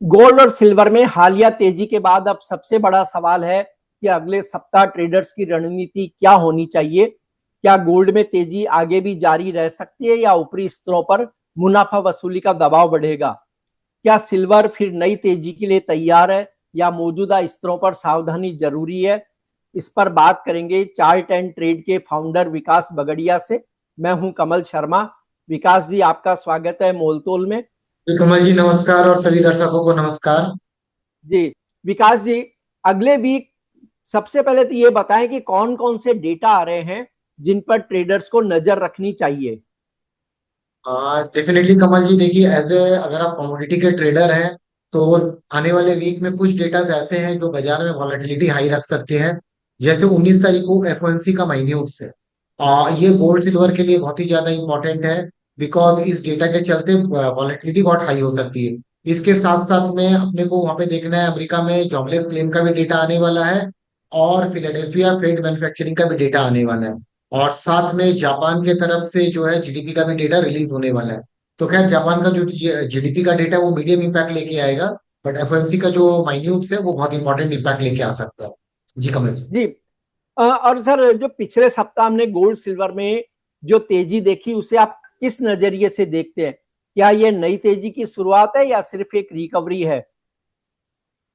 Gold और silver में हालिया तेजी के बाद अब सबसे बड़ा सवाल है कि अगले सप्ताह ट्रेडर्स की रणनीति क्या होनी चाहिए। क्या गोल्ड में तेजी आगे भी जारी रह सकती है या ऊपरी स्तरों पर मुनाफा वसूली का दबाव बढ़ेगा? क्या सिल्वर फिर नई तेजी के लिए तैयार है या मौजूदा स्तरों पर सावधानी जरूरी है? इस पर बात करेंगे चार्ट एंड ट्रेड के फाउंडर विकास बगड़िया से। मैं हूं कमल शर्मा। विकास जी, आपका स्वागत है मोलतोल में। जी कमल जी नमस्कार और सभी दर्शकों को नमस्कार। जी, विकास जी, अगले वीक सबसे पहले तो ये बताएं कि कौन कौन से डेटा आ रहे हैं जिन पर ट्रेडर्स को नजर रखनी चाहिए। डेफिनेटली कमल जी, देखिए एज ए अगर आप कमोडिटी के ट्रेडर हैं तो आने वाले वीक में कुछ डेटा ऐसे हैं जो बाजार में वॉलेटिलिटी हाई रख सकते हैं। जैसे 19 तारीख को एफओएमसी का माइन्यूट्स है। ये गोल्ड सिल्वर के लिए बहुत ही ज्यादा इंपॉर्टेंट है, बिकॉज इस डेटा के चलते वॉलेटिलिटी बहुत हाई हो सकती है। इसके साथ साथ में अपने को वहां पे देखना है, अमेरिका में जॉबलेस क्लेम का भी डेटा आने वाला है और फिलाडेल्फिया फेड मैन्युफैक्चरिंग का भी डेटा आने वाला है। और साथ में जापान के तरफ से जो है जीडीपी का भी डेटा रिलीज होने वाला है। तो खैर जापान का जो जीडीपी का डेटा है वो मीडियम इम्पैक्ट लेके आएगा, बट एफओएमसी का जो माइन्यूट्स है वो बहुत इंपॉर्टेंट इम्पैक्ट लेके आ सकता है। जी कमल जी। जी, और सर, जो पिछले सप्ताह हमने गोल्ड सिल्वर में जो तेजी देखी उसे आप किस नजरिए से देखते हैं? क्या ये नई तेजी की शुरुआत है या सिर्फ एक रिकवरी है?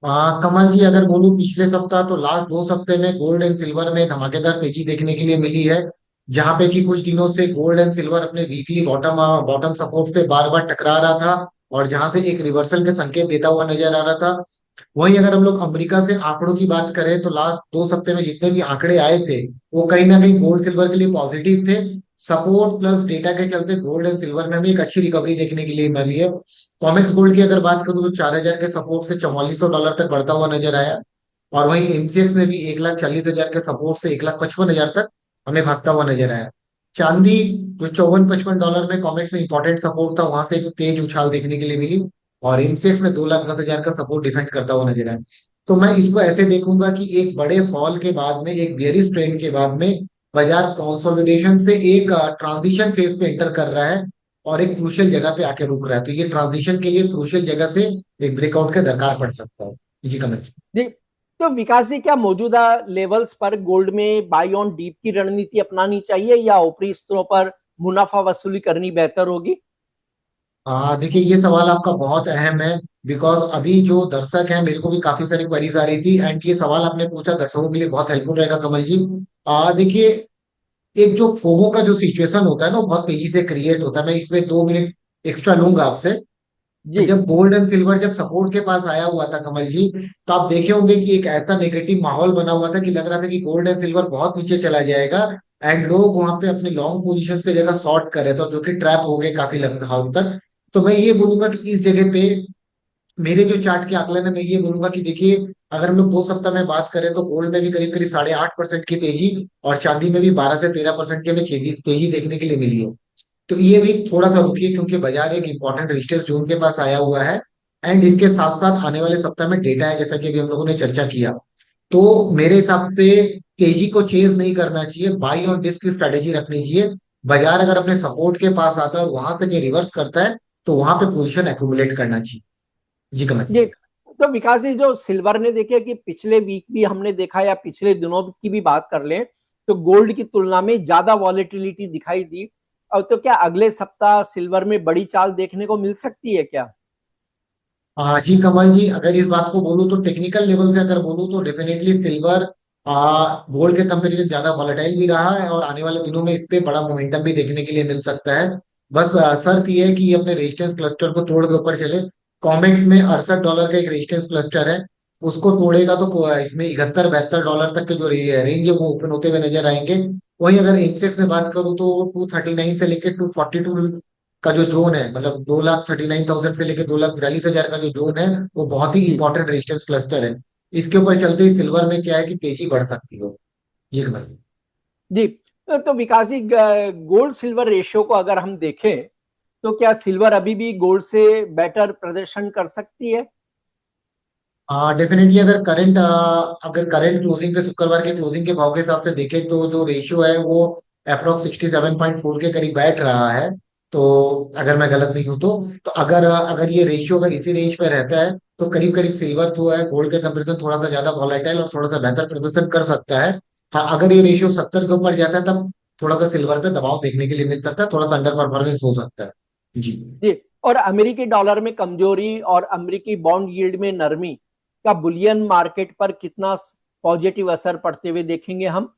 कमल जी, अगर बोलूं पिछले सप्ताह तो लास्ट 2 हफ्ते में गोल्ड एंड सिल्वर में धमाकेदार तेजी देखने के लिए मिली है। जहां पे कि कुछ दिनों से गोल्ड एंड सिल्वर अपने वीकली बॉटम बॉटम सपोर्ट पे बार बार टकरा रहा था और जहां से एक रिवर्सल के संकेत देता हुआ नजर आ रहा था। वहीं अगर हम लोग अमेरिका से आंकड़ों की बात करें तो लास्ट 2 हफ्ते में जितने भी आंकड़े आए थे वो कहीं ना कहीं गोल्ड सिल्वर के लिए पॉजिटिव थे। सपोर्ट प्लस डेटा के चलते गोल्ड एंड सिल्वर में हमें एक अच्छी रिकवरी देखने के लिए मिली है। कॉमेक्स गोल्ड की अगर बात करूं तो 4,000 के सपोर्ट से 4400 डॉलर तक बढ़ता हुआ नजर आया। और वहीं एमसीएक्स में भी 1,40,000 के सपोर्ट से 1,55,000 तक हमें भागता हुआ नजर आया। चांदी जो 54-55 डॉलर में कॉमेक्स में इंपॉर्टेंट सपोर्ट था वहां से एक तेज उछाल देखने के लिए मिली। और एमसीएक्स में 2,10,000 का सपोर्ट डिफेंड करता हुआ नजर आया। तो मैं इसको ऐसे देखूंगा कि एक बड़े फॉल के बाद में, एक बेयरिश ट्रेंड के बाद में बाजार कंसोलिडेशन से एक ट्रांजिशन फेज पे एंटर कर रहा है और एक क्रूशियल जगह पे आके रुक रहा है। तो ये ट्रांजिशन के लिए क्रूशियल जगह से एक ब्रेकआउट का दरकार पड़ सकता है। जी कमल। जी, तो विकास जी, क्या मौजूदा लेवल्स पर गोल्ड में बाई ऑन डीप की रणनीति अपनानी चाहिए या ऊपरी स्तरों पर मुनाफा वसूली करनी बेहतर होगी? देखिए ये सवाल आपका बहुत अहम है, बिकॉज अभी जो दर्शक हैं मेरे को भी काफी सारी क्वेरीज आ रही थी एंड ये सवाल आपने पूछा दर्शकों के लिए बहुत हेल्पफुल रहेगा कमल जी। देखिए, एक जो फोमो का जो सिचुएशन होता है ना वो बहुत तेजी से क्रिएट होता है। मैं इसमें 2 मिनट एक्स्ट्रा लूंगा आपसे। जी। जब गोल्ड एंड सिल्वर जब सपोर्ट के पास आया हुआ था कमल जी, तो आप देखे होंगे कि एक ऐसा नेगेटिव माहौल बना हुआ था कि लग रहा था कि गोल्ड एंड सिल्वर बहुत नीचे चला जाएगा एंड लोग वहां पे अपने लॉन्ग पोजीशंस की जगह शॉर्ट कर रहे थे, और जो कि ट्रैप हो गए काफी लंबे हद तक। तो मैं ये बोलूंगा कि इस जगह पे मेरे जो चार्ट के आकलन है, मैं ये बोलूंगा कि देखिए, अगर हम लोग 2 सप्ताह में बात करें तो गोल्ड में भी करीब करीब 8.5% की तेजी और चांदी में भी 12 से 13% की हमें तेजी तेजी देखने के लिए मिली है। तो ये भी थोड़ा सा रुकिए क्योंकि बाजार एक इंपॉर्टेंट रेजिस्टेंस जोन के पास आया हुआ है एंड इसके साथ साथ आने वाले सप्ताह में डेटा है जैसा कि अभी हम लोगों ने चर्चा किया। तो मेरे हिसाब से तेजी को चेज नहीं करना चाहिए, बाई और डिस्क की स्ट्रेटेजी रखनी चाहिए। बाजार अगर अपने सपोर्ट के पास आता है और वहां से रिवर्स करता है तो वहां पे पोजीशन एक्यूमुलेट करना चाहिए। जी कमल। जी, तो विकास जी, जो सिल्वर ने देखे कि पिछले वीक भी हमने देखा या पिछले दिनों की भी बात कर लें तो गोल्ड की तुलना में ज्यादा वॉलेटिलिटी दिखाई दी। और तो क्या अगले सप्ताह सिल्वर में बड़ी चाल देखने को मिल सकती है क्या? जी कमल जी, अगर इस बात को बोलूं तो टेक्निकल लेवल से अगर बोलूं तो डेफिनेटली सिल्वर गोल्ड के कंपेरिजन ज्यादा वॉलेटाइल भी रहा है और आने वाले दिनों में इस पे बड़ा मोमेंटम भी देखने के लिए मिल सकता है। बस शर्त ये है कि ये अपने रेजिस्टेंस क्लस्टर को तोड़ के ऊपर चले। कॉमेक्स में 68 डॉलर का एक रेजिस्टेंस क्लस्टर है, उसको तोड़ेगा तो इसमें 71-72 डॉलर तक के जो रेंज है वो ओपन होते हुए नजर आएंगे। वहीं अगर इंडेक्स में बात करूं तो 239 से लेकर 242 का जो जोन है, मतलब 2,39,000 से लेकर 2,42,000 का जो जोन है वो बहुत ही जी। इंपॉर्टेंट रेजिस्टेंस क्लस्टर है। इसके ऊपर चलते ही सिल्वर में क्या है कि तेजी बढ़ सकती है। ये भाई। जी, तो विकास जी, गोल्ड सिल्वर रेशियो को अगर हम देखें तो क्या सिल्वर अभी भी गोल्ड से बेटर प्रदर्शन कर सकती है? डेफिनेटली अगर करंट क्लोजिंग पे शुक्रवार के क्लोजिंग के भाव के हिसाब से देखें तो जो रेशियो है वो अप्रोक्स 67.4 के करीब बैठ रहा है। तो अगर मैं गलत नहीं हूं तो अगर अगर ये रेशियो अगर इसी रेंज पे रहता है तो करीब करीब सिल्वर जो है गोल्ड के कंपैरिजन थोड़ा सा ज्यादा वॉलेटाइल और थोड़ा सा बेहतर प्रदर्शन कर सकता है। हाँ, अगर ये रेशियो 70 के ऊपर जाता है तब थोड़ा सा सिल्वर पे दबाव देखने के लिए मिल सकता है, थोड़ा सा अंडर परफॉर्मेंस हो सकता है। जी। जी। और अमेरिकी डॉलर में कमजोरी और अमेरिकी बॉन्ड यील्ड में नरमी का बुलियन मार्केट पर कितना पॉजिटिव असर पड़ते हुए देखेंगे हम?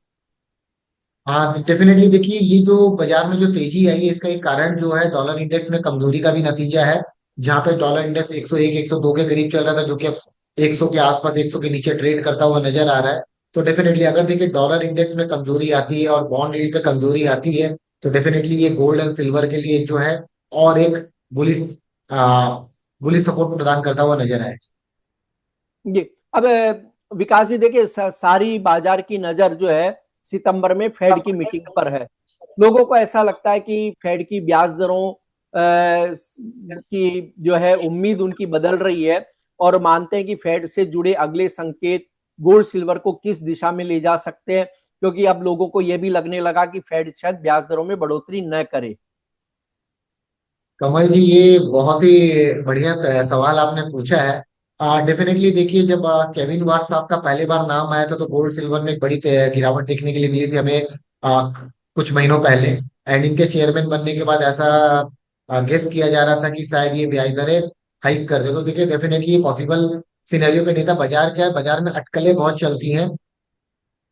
हाँ, डेफिनेटली देखिए ये जो बाजार में जो तेजी आई है इसका एक कारण जो है डॉलर इंडेक्स में कमजोरी का भी नतीजा है। जहां पे डॉलर इंडेक्स 101 102 के करीब चल रहा था, जो कि अब 100 के आसपास 100 के नीचे ट्रेड करता हुआ नजर आ रहा है। तो डेफिनेटली अगर देखिए डॉलर इंडेक्स में कमजोरी आती है और बॉन्ड यील्ड पे कमजोरी आती है तो डेफिनेटली ये गोल्ड एंड सिल्वर के लिए जो है और एक बुलिश बुलिश सपोर्ट प्रदान करता हुआ नजर आए। जी। अब विकास जी देखिए, सारी बाजार की नजर जो है सितंबर में फेड की मीटिंग पर है। लोगों को ऐसा लगता है कि फेड की ब्याज दरों की जो है उम्मीद उनकी बदल रही है, और मानते हैं कि फेड से जुड़े अगले संकेत गोल्ड सिल्वर को किस दिशा में ले जा सकते हैं, क्योंकि अब लोगों को यह भी लगने लगा कि फेड शायद ब्याज दरों में बढ़ोतरी न करे। कमल जी, ये बहुत ही बढ़िया सवाल आपने पूछा है। डेफिनेटली देखिए जब केविन वार्ड साहब का पहली बार नाम आया था तो गोल्ड सिल्वर में एक बड़ी गिरावट देखने के लिए मिली थी हमें कुछ महीनों पहले। एंड इनके चेयरमैन बनने के बाद ऐसा गेस किया जा रहा था कि शायद ये ब्याज दरें हाइक कर दे। तो देखिए डेफिनेटली ये पॉसिबल सिनेरियो पे नहीं था। बाजार क्या है, बाजार में अटकलें बहुत चलती हैं।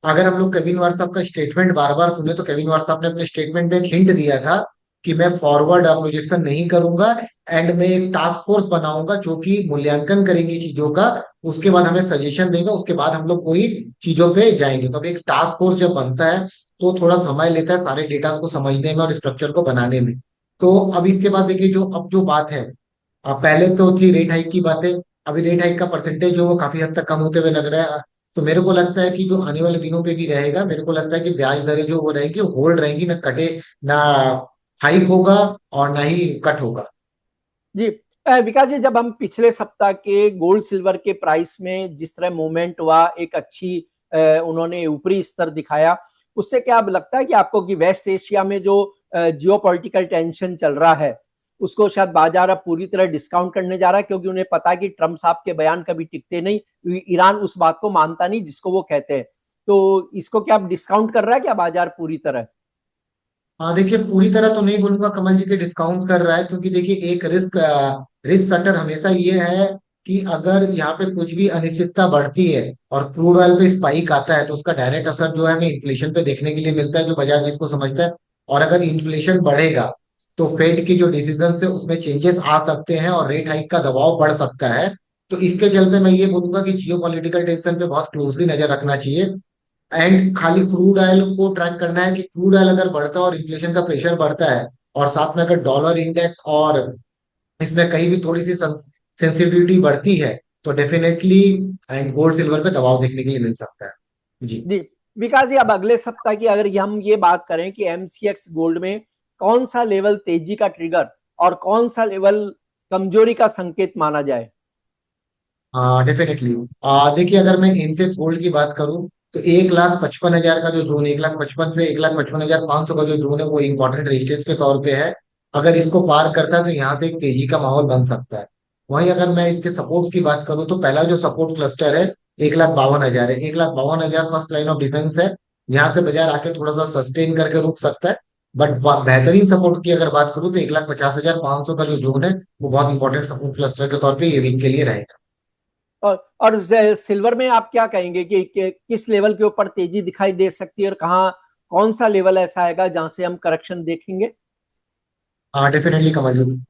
अगर हम लोग केविन वार्ड साहब का स्टेटमेंट बार बार सुने तो केविन वार्ड साहब ने अपने स्टेटमेंट में एक हिंट दिया था कि मैं फॉरवर्ड प्रोजेक्शन नहीं करूंगा एंड मैं एक टास्क फोर्स बनाऊंगा जो कि मूल्यांकन करेंगी चीजों का, उसके बाद हमें सजेशन देगा, उसके बाद हम लोग कोई चीजों पे जाएंगे। तो अब एक टास्क फोर्स जब बनता है तो थोड़ा समय लेता है सारे डेटा को समझने में और स्ट्रक्चर को बनाने में। तो अब इसके बाद देखिए जो अब जो बात है, पहले तो थी रेट हाइक की बातें। अभी रेट हाइक का परसेंटेज जो वो काफी हद तक कम होते हुए लग रहा है। तो मेरे को लगता है कि जो आने वाले दिनों पे भी रहेगा, मेरे को लगता है कि ब्याज दरें जो वो रहेंगी होल्ड रहेंगी, ना कटे, ना हाइक होगा और ना ही कट होगा। जी। विकास जी, जब हम पिछले सप्ताह के गोल्ड सिल्वर के प्राइस में जिस तरह मूवमेंट हुआ, एक अच्छी उन्होंने ऊपरी स्तर दिखाया, उससे क्या अब लगता है कि आपको कि वेस्ट एशिया में जो जियोपॉलिटिकल टेंशन चल रहा है उसको शायद बाजार अब पूरी तरह डिस्काउंट करने जा रहा है, क्योंकि उन्हें पता है कि ट्रम्प साहब के बयान कभी टिकते नहीं, ईरान उस बात को मानता नहीं जिसको वो कहते हैं। तो इसको क्या अब डिस्काउंट कर रहा है क्या बाजार पूरी तरह? हाँ देखिए, पूरी तरह तो नहीं बोलूंगा कमल जी के डिस्काउंट कर रहा है, क्योंकि देखिए एक रिस्क रिस्क फैक्टर हमेशा ये है कि अगर यहाँ पे कुछ भी अनिश्चितता बढ़ती है और क्रूड ऑयल पे स्पाइक आता है तो उसका डायरेक्ट असर जो है हमें इन्फ्लेशन पे देखने के लिए मिलता है, जो बाजार जिसको समझता है। और अगर इन्फ्लेशन बढ़ेगा तो फेड की जो डिसीजन है उसमें चेंजेस आ सकते हैं और रेट हाइक का दबाव बढ़ सकता है। तो इसके चलते मैं ये बोलूंगा कि जियो पॉलिटिकल टेंशन पे बहुत क्लोजली नजर रखना चाहिए। एंड खाली क्रूड ऑयल को ट्रैक करना है कि क्रूड ऑयल अगर बढ़ता है और इन्फ्लेशन का प्रेशर बढ़ता है और साथ में अगर डॉलर इंडेक्स और इसमें कहीं भी थोड़ी सी सेंसिटिविटी बढ़ती है तो डेफिनेटली एंड गोल्ड सिल्वर पे दबाव देखने के लिए मिल सकता है। जी। जी। विकास जी, अब अगले सप्ताह की अगर हम ये बात करें कि एमसीएक्स गोल्ड में कौन सा लेवल तेजी का ट्रिगर और कौन सा लेवल कमजोरी का संकेत माना जाए? हाँ डेफिनेटली। देखिए अगर मैं इनसेक्स गोल्ड की बात करूं तो 1,55,000 का जो जोन, 1,55,000 से 1,55,500 का जो जोन है वो इंपॉर्टेंट रेजिस्टेंस के तौर पे है। अगर इसको पार करता है तो यहाँ से एक तेजी का माहौल बन सकता है। वहीं अगर मैं इसके सपोर्ट्स की बात करूं तो पहला जो सपोर्ट क्लस्टर है 1,52,000 है। 1,52,000 फर्स्ट लाइन ऑफ डिफेंस है। यहाँ से बाजार आके थोड़ा सा सस्टेन करके रुक सकता है। बट बेहतरीन सपोर्ट की अगर बात करूं तो 1,50,500 का जो जोन है वो बहुत इंपॉर्टेंट सपोर्ट क्लस्टर के तौर पे ये वीक के लिए रहेगा। और सिल्वर में आप क्या कहेंगे कि किस लेवल के ऊपर तेजी दिखाई दे सकती है, और कहाँ कौन सा लेवल ऐसा आएगा जहां से हम करेक्शन देखेंगे? हाँ डेफिनेटली कमल जी,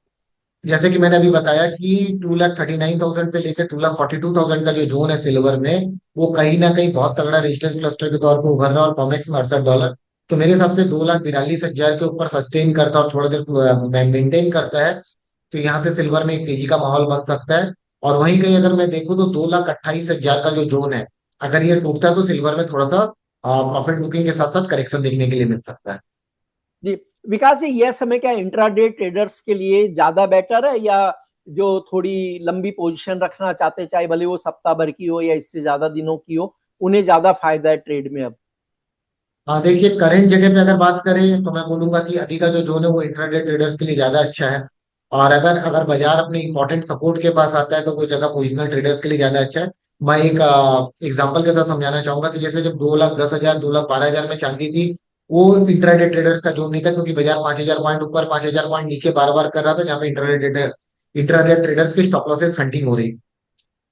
जैसे कि मैंने अभी बताया कि 2,39,000 से लेकर 2,42,000 का जो जोन है सिल्वर में वो कहीं ना कहीं बहुत तगड़ा रेजिस्टेंस क्लस्टर के तौर पे उभर रहा है और कॉमेक्स में 68 डॉलर। तो मेरे हिसाब से 2,42,000 के ऊपर सस्टेन करता है और थोड़ा देर मेंटेन करता है तो यहाँ से सिल्वर में एक तेजी का माहौल बन सकता है। और वहीं कहीं अगर मैं देखूँ तो 2,28,000 का जो जोन है, अगर ये टूटता है तो सिल्वर में थोड़ा सा प्रॉफिट बुकिंग के साथ साथ करेक्शन देखने के लिए मिल सकता है। जी। विकास जी, यह समय क्या इंट्राडे ट्रेडर्स के लिए ज्यादा बेटर है, या जो थोड़ी लंबी पोजीशन रखना चाहते, चाहे भले वो सप्ताह भर की हो या इससे ज्यादा दिनों की हो, उन्हें ज्यादा फायदा है ट्रेड में अब? हाँ देखिए, करंट जगह पे अगर बात करें तो मैं बोलूंगा कि अभी का जो जोन है वो इंट्राडे ट्रेडर्स के लिए ज्यादा अच्छा है। और अगर अगर बाजार अपने इंपॉर्टेंट सपोर्ट के पास आता है तो वो जगह पोजिशनल ट्रेडर्स के लिए ज्यादा अच्छा है। मैं एक एग्जांपल के साथ समझाना चाहूंगा कि जैसे जब 2,10,000 2,12,000 में चांदी थी, वो इंट्राडे ट्रेडर्स का जोन नहीं था, क्योंकि बाजार 5,000 पॉइंट ऊपर 5,000 पॉइंट नीचे बार बार कर रहा था, जहाँ पे इंट्राडे ट्रेडर्स की स्टॉप लॉसेस हंटिंग हो रही।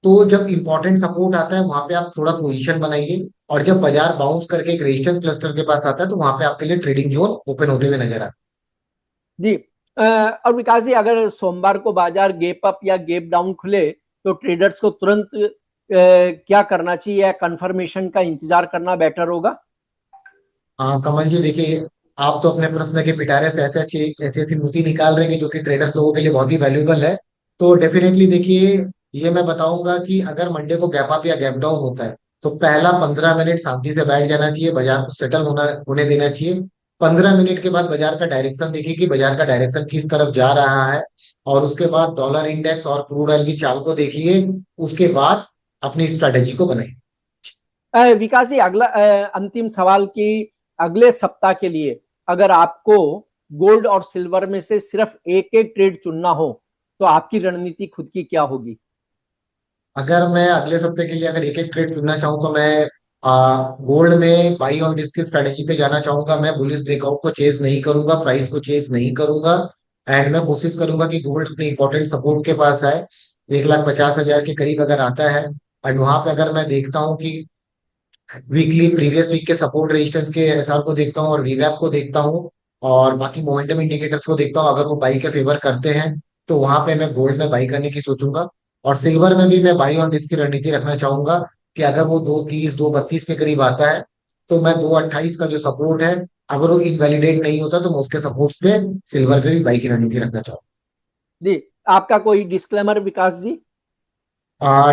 तो जब इंपॉर्टेंट सपोर्ट आता है वहां पे आप थोड़ा पोजीशन बनाइए, और जब बाजार बाउंस करके एक रेजिस्टेंस क्लस्टर के पास आता है तो वहां पे आपके लिए ट्रेडिंग जोन ओपन होते हुए नजर आता जी। और विकास जी, अगर सोमवार को बाजार गैप अप या गैप डाउन खुले तो ट्रेडर्स को तुरंत क्या करना चाहिए, या कंफर्मेशन का इंतजार करना बेटर होगा? है। हाँ कमल जी, देखिए, आप तो अपने प्रश्न के पिटारे से ऐसे अच्छी ऐसी ऐसी मोती निकाल रहे हैं कि जो कि ट्रेडर्स लोगों के लिए बहुत ही वैल्यूएबल है। तो डेफिनेटली देखिए, ये मैं बताऊंगा कि अगर मंडे को गैप अप या गैप डाउन होता है तो पहला 15 मिनट शांति से बैठ जाना चाहिए, बाजार को सेटल होने देना चाहिए। 15 मिनट के बाद बाजार का डायरेक्शन देखिए कि बाजार का डायरेक्शन किस तरफ जा रहा है, और उसके बाद डॉलर इंडेक्स और क्रूड ऑयल की चाल को देखिए। उसके बाद अपनी स्ट्रेटेजी को बनाइए। विकास जी, अगला अंतिम सवाल कि अगले सप्ताह के लिए अगर आपको गोल्ड और सिल्वर में से सिर्फ एक एक ट्रेड चुनना हो तो आपकी रणनीति खुद की क्या होगी? अगर मैं अगले सप्ते के लिए अगर एक एक ट्रेड चुनना चाहूँ तो मैं गोल्ड में बाई ऑन डिप्स की स्ट्रेटेजी पे जाना चाहूंगा। मैं बुलिश ब्रेकआउट को चेज नहीं करूंगा, प्राइस को चेज नहीं करूंगा। एंड मैं कोशिश करूंगा कि गोल्ड अपने इंपॉर्टेंट सपोर्ट के पास आए, 1,50,000 के करीब अगर आता है। एंड वहां पे अगर मैं देखता हूँ कि वीकली प्रीवियस वीक के सपोर्ट रेजिस्टेंस के एसआर को देखता हूँ और वीवैप को देखता हूँ और बाकी मोमेंटम इंडिकेटर्स को देखता हूँ, अगर वो बाई के फेवर करते हैं तो वहां पे मैं गोल्ड में बाई करने की सोचूंगा। और सिल्वर में भी मैं बाई ऑन रिस्क की रणनीति रखना चाहूंगा कि अगर वो 2,30 2,32 के करीब आता है तो मैं 2,28 का जो सपोर्ट है, अगर वो इनवैलिडेट नहीं होता तो मैं उसके सपोर्ट्स पे सिल्वर पे भी बाई की रणनीति रखना चाहूंगा। जी, आपका कोई डिस्क्लेमर विकास जी?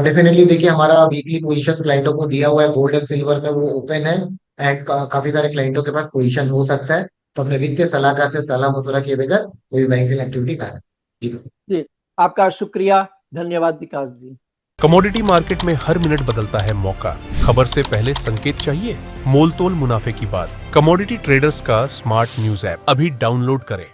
डेफिनेटली देखिए, हमारा वीकली पोजीशंस क्लाइंटों को दिया हुआ है, गोल्ड एंड सिल्वर में वो ओपन है। एंड काफी सारे क्लाइंटों के पास पोजीशन हो सकता है। तो अपने वित्तीय सलाहकार से सलाह मशवरा किए बगैर कोई बैंकिंग एक्टिविटी करें। जी। जी, आपका शुक्रिया, धन्यवाद विकास जी। कमोडिटी मार्केट में हर मिनट बदलता है मौका। खबर से पहले संकेत चाहिए? मोल तोल मुनाफे की बात। कमोडिटी ट्रेडर्स का स्मार्ट न्यूज ऐप अभी डाउनलोड करें।